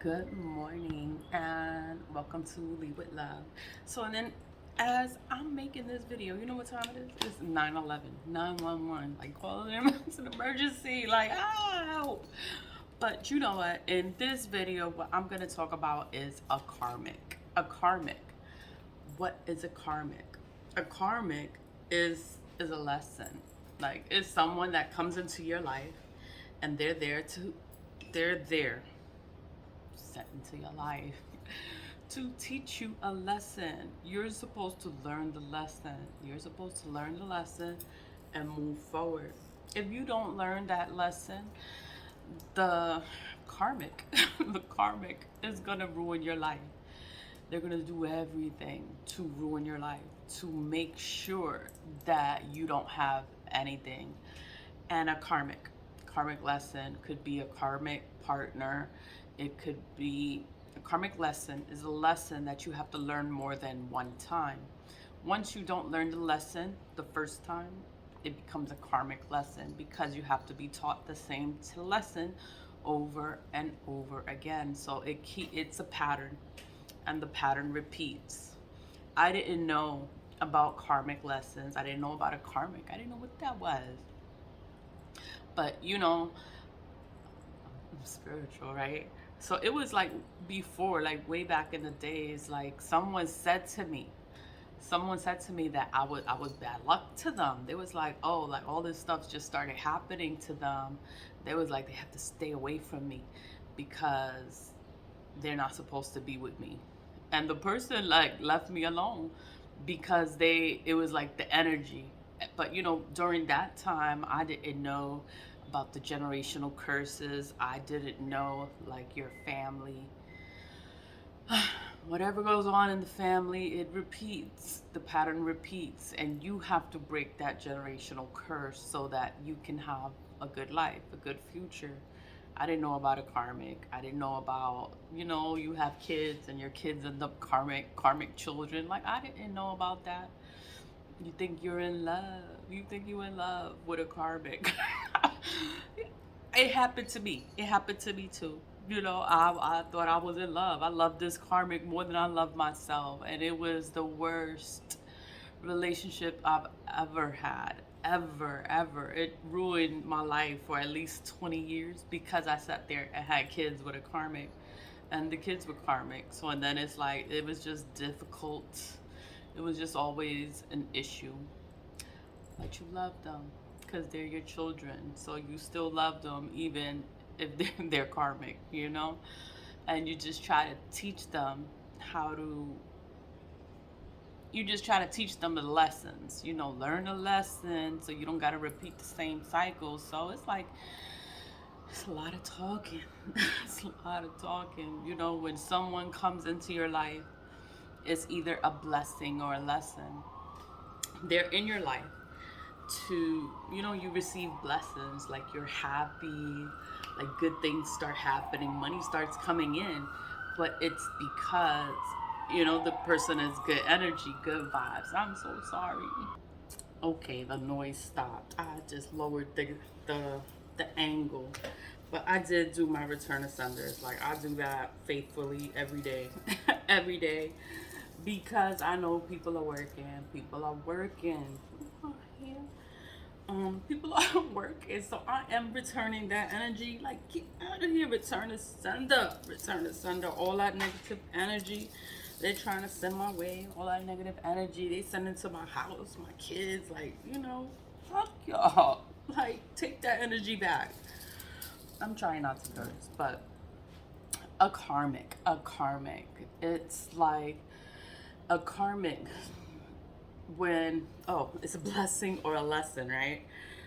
Good morning and welcome to Lead with Love. So, and then as I'm making this video, you know what time it is? It's 9/11, 911. Like calling them, it's an emergency. Like, help. But you know what? In this video, what I'm going to talk about is a karmic. A karmic. What is a karmic? A karmic is a lesson. Like, it's someone that comes into your life and they're there set into your life to teach you a lesson. You're supposed to learn the lesson. You're supposed to learn the lesson and move forward. If you don't learn that lesson, the karmic, the karmic is gonna ruin your life. They're gonna do everything to ruin your life, to make sure that you don't have anything. And a karmic lesson could be a karmic partner. It could be a karmic lesson is a lesson that you have to learn more than one time. Once you don't learn the lesson the first time, it becomes a karmic lesson because you have to be taught the same lesson over and over again. So it's a pattern, and the pattern repeats. I didn't know about karmic lessons. I didn't know about a karmic. I didn't know what that was. But I'm spiritual, right? So it was like before, like way back in the days, like someone said to me that I was bad luck to them. They was like, oh, like all this stuff just started happening to them. They was like they have to stay away from me because they're not supposed to be with me. And the person like left me alone because it was like the energy. But during that time I didn't know about the generational curses. I didn't know like your family, whatever goes on in the family, it repeats. The pattern repeats, and you have to break that generational curse so that you can have a good life, a good future. I didn't know about a karmic. I didn't know about, you have kids and your kids end up karmic children. Like I didn't know about that. You think you're in love. You think you're in love with a karmic. It happened to me. It happened to me too. I thought I was in love. I loved this karmic more than I loved myself. And it was the worst relationship I've ever had. Ever, ever. It ruined my life for at least 20 years because I sat there and had kids with a karmic. And the kids were karmic. So, and then it's like, it was just difficult. It was just always an issue. But you love them because they're your children. So you still love them even if they're karmic. And you just try to teach them how to, you just try to teach them the lessons, learn a lesson so you don't got to repeat the same cycle. So it's like, it's a lot of talking. It's a lot of talking. When someone comes into your life, it's either a blessing or a lesson. They're in your life to, you receive blessings, like you're happy, like good things start happening, money starts coming in, but it's because, the person is good energy, good vibes. I'm so sorry. Okay, the noise stopped. I just lowered the the angle. But I did do my return to senders. Like I do that faithfully every day. Every day. Because I know people are working. People are working. Oh, yeah. People are working, so I am returning that energy. Like, get out of here, return to sender, all that negative energy they're trying to send my way, all that negative energy they send into my house, my kids, like, fuck y'all. Like, take that energy back. I'm trying not to curse, but a karmic, it's like a karmic when, oh, it's a blessing or a lesson, right?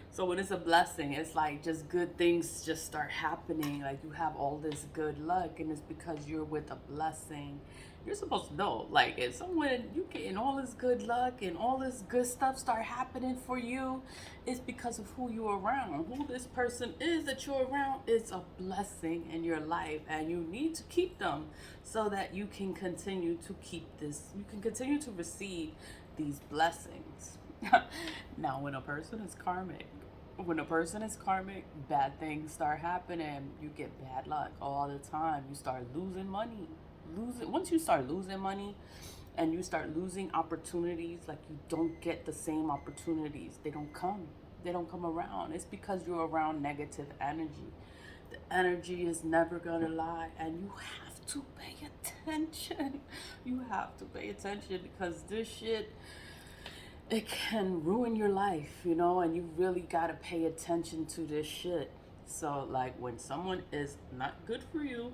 So when it's a blessing, it's like just good things just start happening. Like you have all this good luck, and it's because you're with a blessing. You're supposed to know, like if someone you getting all this good luck and all this good stuff start happening for you, it's because of who you're around. Who this person is that you're around is a blessing in your life, and you need to keep them so that you can continue to keep this. You can continue to receive these blessings. Now, when a person is karmic, When a person is karmic, bad things start happening. You get bad luck all the time. You start losing money. Once you start losing money and you start losing opportunities, like you don't get the same opportunities. They don't come. They don't come around. It's because you're around negative energy. The energy is never gonna lie, and you have to pay attention. You have to pay attention because this shit, it can ruin your life, and you really got to pay attention to this shit. So, like, when someone is not good for you,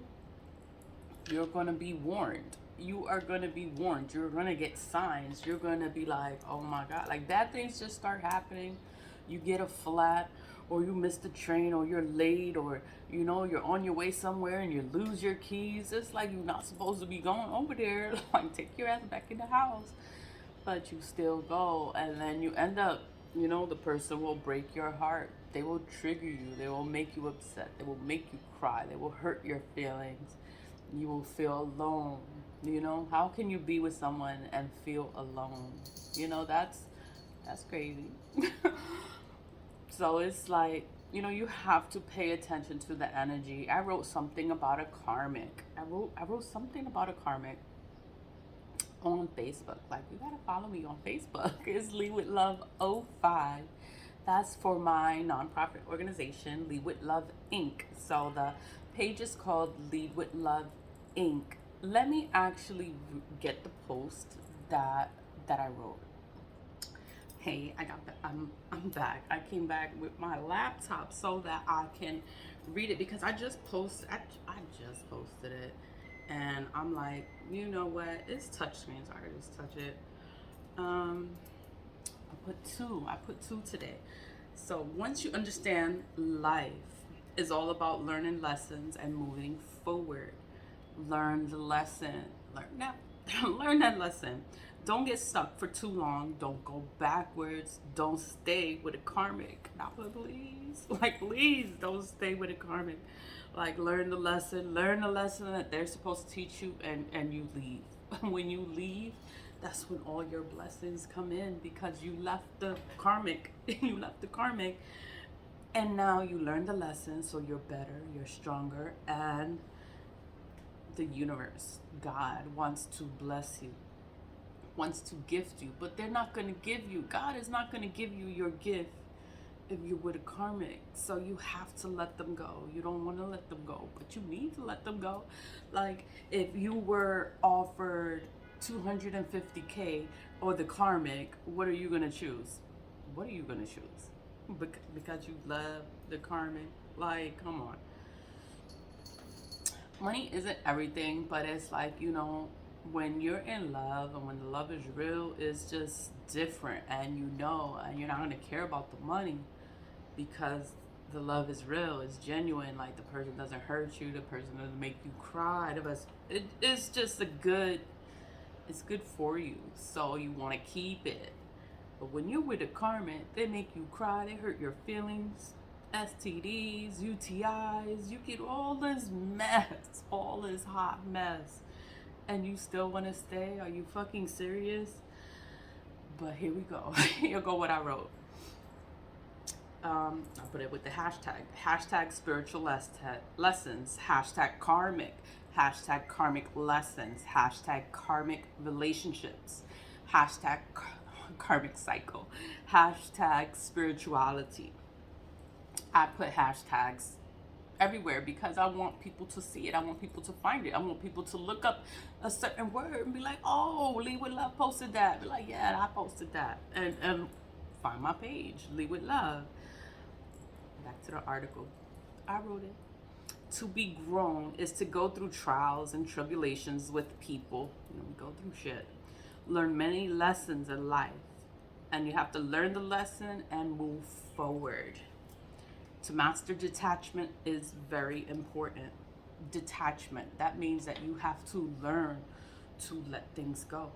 you're going to be warned. You are going to be warned. You're going to get signs. You're going to be like, oh my God. Like, bad things just start happening. You get a flat, or you miss the train, or you're late, or, you're on your way somewhere and you lose your keys. It's like you're not supposed to be going over there. Like, take your ass back in the house. But you still go, and then you end up, the person will break your heart. They will trigger you. They will make you upset. They will make you cry. They will hurt your feelings. You will feel alone. How can you be with someone and feel alone? That's crazy. So it's like, you have to pay attention to the energy. I wrote something about a karmic. I wrote something about a karmic on Facebook. Like, you gotta follow me on Facebook. It's Lead with Love 05. That's for my nonprofit organization, Lead with Love Inc. So the page is called Lead with Love Inc. Let me actually get the post that I wrote. Hey, I'm back. I came back with my laptop so that I can read it, because I just posted it, and I'm like, you know what? It's touchscreen, so I can just touch it. I put two today. So once you understand, life is all about learning lessons and moving forward. Learn the lesson. Learn that lesson. Don't get stuck for too long. Don't go backwards. Don't stay with a karmic. Not please. Like, please don't stay with a karmic. Like, learn the lesson. Learn the lesson that they're supposed to teach you, and you leave. When you leave, that's when all your blessings come in, because you left the karmic. You left the karmic. And now you learn the lesson, so you're better, you're stronger, and the universe, God, wants to bless you, wants to gift you, but they're not going to give you, God is not going to give you your gift if you're with a karmic. So you have to let them go. You don't want to let them go, but you need to let them go. Like, if you were offered 250K or the karmic, what are you going to choose? What are you going to choose? Because you love the karmic? Like, come on. Money isn't everything, but it's like, when you're in love and when the love is real, it's just different. And and you're not going to care about the money, because the love is real, it's genuine. Like, the person doesn't hurt you, the person doesn't make you cry. It's just it's good for you, so you want to keep it. But when you're with a karmic, they make you cry, they hurt your feelings. STDs, UTIs, you get all this mess, all this hot mess, and you still want to stay? Are you fucking serious? But here we go. Here go what I wrote. I put it with the hashtag spiritual lessons, hashtag karmic lessons, hashtag karmic relationships, hashtag karmic cycle, hashtag spirituality. I put hashtags everywhere because I want people to see it. I want people to find it. I want people to look up a certain word and be like, oh, Lead with Love posted that. Be like, yeah, I posted that. And find my page, Lead with Love. Back to the article. I wrote it. To be grown is to go through trials and tribulations with people. We go through shit. Learn many lessons in life. And you have to learn the lesson and move forward. To master detachment is very important. Detachment, that means that you have to learn to let things go.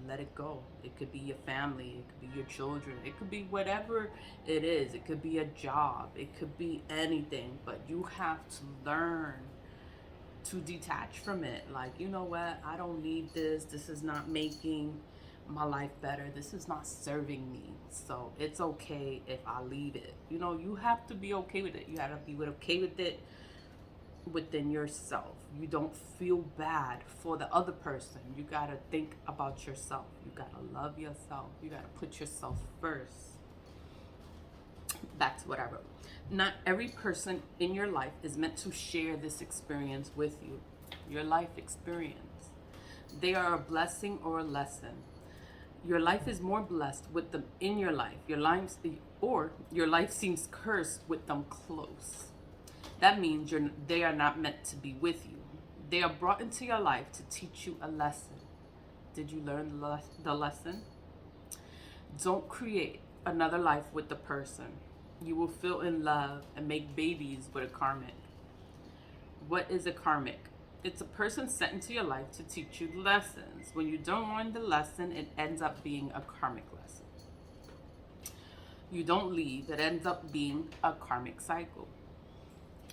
Let it go. It could be your family, it could be your children, it could be whatever it is. It could be a job, it could be anything, but you have to learn to detach from it. Like, you know what, I don't need this. This is not making my life better. This is not serving me. So it's okay if I leave it. You know, you have to be okay with it. You gotta be okay with it within yourself. You don't feel bad for the other person. You gotta think about yourself. You gotta love yourself. You gotta put yourself first. Back to what I wrote. Not every person in your life is meant to share this experience with you. Your life experience. They are a blessing or a lesson. Your life is more blessed with them in your life. Your life seems cursed with them close. That means they are not meant to be with you. They are brought into your life to teach you a lesson. Did you learn the lesson? Don't create another life with the person. You will feel in love and make babies with a karmic. What is a karmic? It's a person sent into your life to teach you lessons. When you don't learn the lesson, it ends up being a karmic lesson. You don't leave, it ends up being a karmic cycle.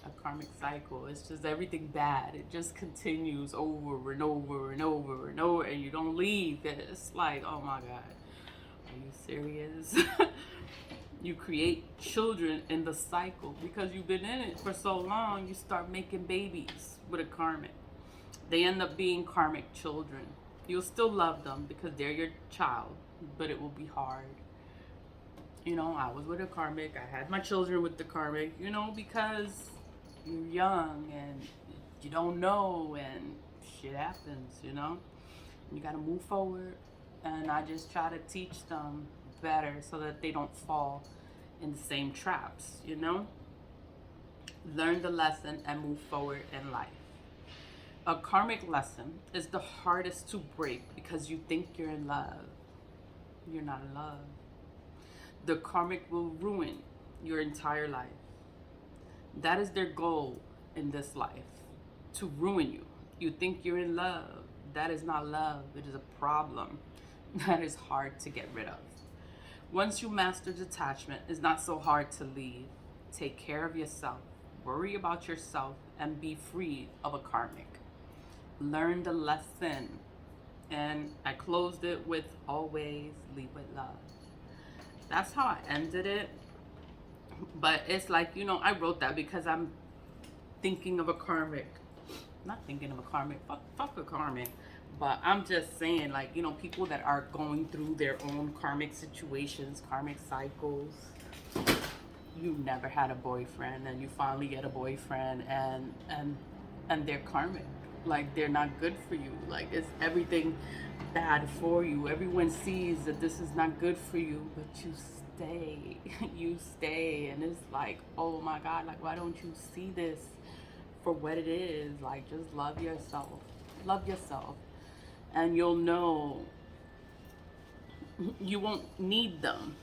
A karmic cycle. It's just everything bad. It just continues over and over and over and over, and you don't leave. It's like, oh my God, are you serious? You create children in the cycle because you've been in it for so long. You start making babies with a karmic. They end up being karmic children. You'll still love them because they're your child, but it will be hard. You know, I was with a karmic. I had my children with the karmic, you know, because you're young and you don't know and shit happens, you know. You got to move forward. And I just try to teach them better so that they don't fall in the same traps, you know. Learn the lesson and move forward in life. A karmic lesson is the hardest to break because you think you're in love. You're not in love. The karmic will ruin your entire life. That is their goal in this life, to ruin you. You think you're in love. That is not love. It is a problem that is hard to get rid of. Once you master detachment, it's not so hard to leave. Take care of yourself. Worry about yourself and be free of a karmic. Learn the lesson. And I closed it with always leave with love. That's how I ended it. But it's like, you know, I wrote that because I'm thinking of a karmic. Not thinking of a karmic. Fuck a karmic. But I'm just saying, like, you know, people that are going through their own karmic situations, karmic cycles. You never had a boyfriend and you finally get a boyfriend and they're karmic. Like, they're not good for you. Like, it's everything bad for you. Everyone sees that this is not good for you, but you stay. You stay. And it's like, oh my God, like, why don't you see this for what it is? Like, just love yourself. Love yourself. And you'll know you won't need them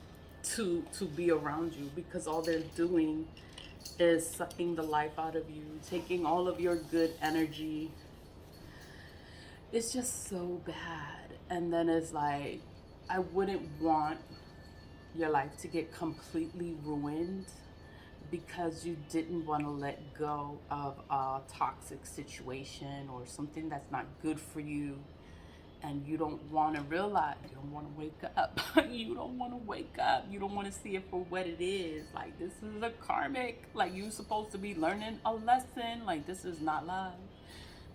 to be around you, because all they're doing is sucking the life out of you, taking all of your good energy. It's just so bad. And then it's like, I wouldn't want your life to get completely ruined because you didn't want to let go of a toxic situation or something that's not good for you. And you don't want to realize, you don't want to wake up. You don't want to wake up. You don't want to see it for what it is. Like, this is a karmic. Like, you're supposed to be learning a lesson. Like, this is not love.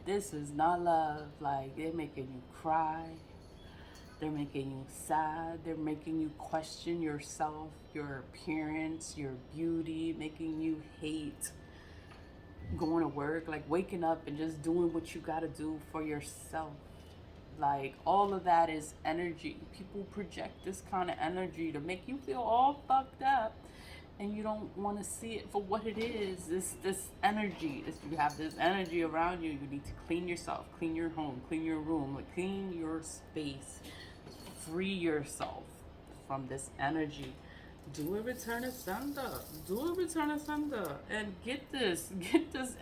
This is not love. Like, they're making you cry. They're making you sad. They're making you question yourself, your appearance, your beauty, making you hate going to work, like waking up and just doing what you got to do for yourself. Like, all of that is energy. People project this kind of energy to make you feel all fucked up, and you don't want to see it for what it is. This energy. If you have this energy around you, you need to clean yourself, clean your home, clean your room, like clean your space. Free yourself from this energy. Do a return of sender. Do a return of sender. And get this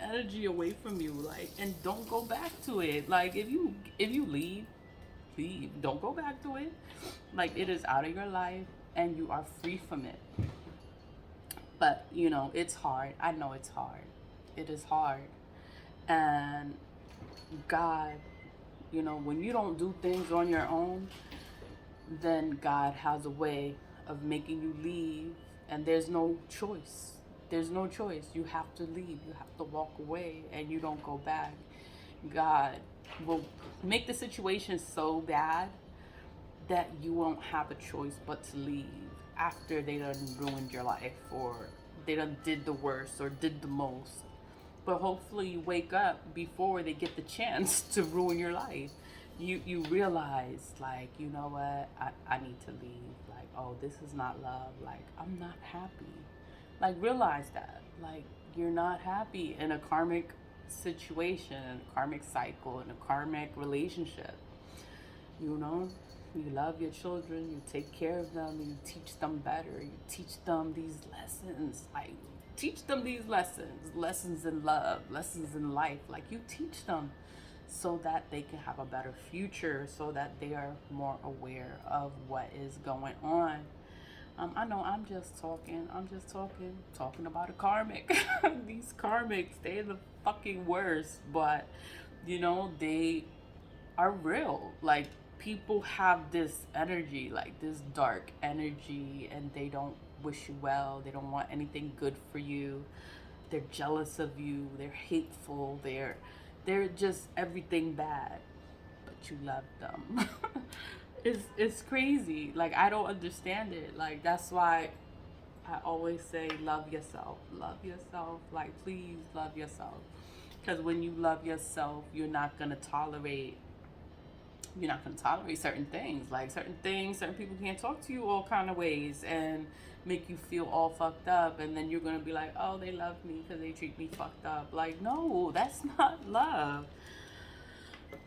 energy away from you. Like, and don't go back to it. Like, if you leave. Don't go back to it. Like, it is out of your life and you are free from it. But, you know, it's hard. I know it's hard. It is hard. And God, you know, when you don't do things on your own, then God has a way of making you leave, and there's no choice. There's no choice. You have to leave. You have to walk away, and you don't go back. God will make the situation so bad that you won't have a choice but to leave after they done ruined your life, or they done did the worst or did the most. But hopefully you wake up before they get the chance to ruin your life. You realize, like, you know what, I need to leave. Like, oh, this is not love. Like, I'm not happy. Like, realize that. Like, you're not happy in a karmic situation, in a karmic cycle, in a karmic relationship. You know, you love your children, you take care of them, you teach them better, you teach them these lessons. Like, teach them these lessons in love, lessons in life. Like, you teach them so that they can have a better future, so that they are more aware of what is going on. I know I'm just talking about a karmic. These karmics, they're the fucking worst, but they are real. Like, people have this energy, like this dark energy, and they don't wish you well. They don't want anything good for you. They're jealous of you. They're hateful. They're just everything bad. But you love them. It's crazy. Like, I don't understand it. Like, that's why I always say love yourself. Love yourself. Like, please love yourself. Because when you love yourself, you're not going to tolerate certain things. Like, certain people can't talk to you all kind of ways and make you feel all fucked up, and then you're going to be like, oh, they love me because they treat me fucked up. Like, no, that's not love.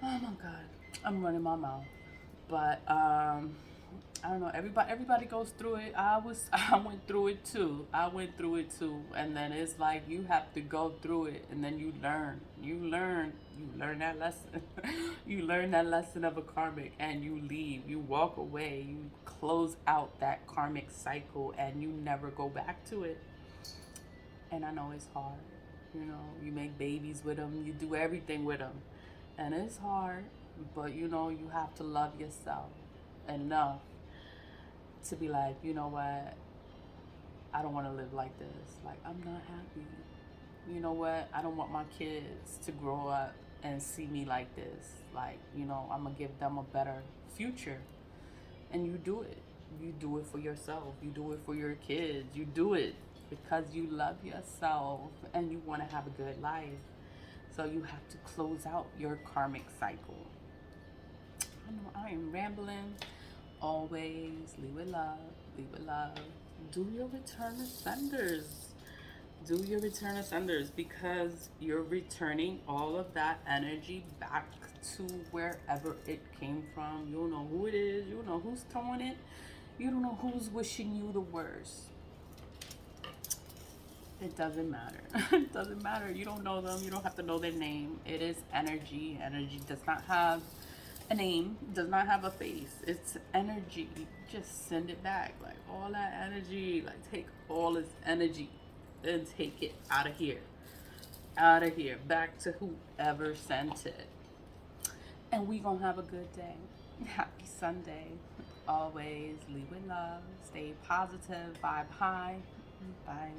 Oh my god, I'm running my mouth. But I don't know. Everybody goes through it. I went through it too. And then it's like you have to go through it, and then you learn. You learn that lesson. You learn that lesson of a karmic, and you leave. You walk away. You close out that karmic cycle, and you never go back to it. And I know it's hard. You make babies with them. You do everything with them, and it's hard. But you have to love yourself enough to be like, you know what, I don't want to live like this. Like, I'm not happy. You know what, I don't want my kids to grow up and see me like this. Like, I'm gonna give them a better future. And you do it. You do it for yourself. You do it for your kids. You do it because you love yourself and you want to have a good life. So you have to close out your karmic cycle. I know I am rambling. Always leave with love. Leave with love. Do your return ascenders. Do your return ascenders, because you're returning all of that energy back to wherever it came from. You don't know who it is. You don't know who's throwing it. You don't know who's wishing you the worst. It doesn't matter. It doesn't matter. You don't know them. You don't have to know their name. It is energy. Energy does not have a name, does not have a face. It's energy. Just send it back. Like, all that energy, like, take all this energy and take it out of here. Out of here. Back to whoever sent it. And we gonna have a good day. Happy Sunday. Always leave with love. Stay positive. Vibe high. Bye.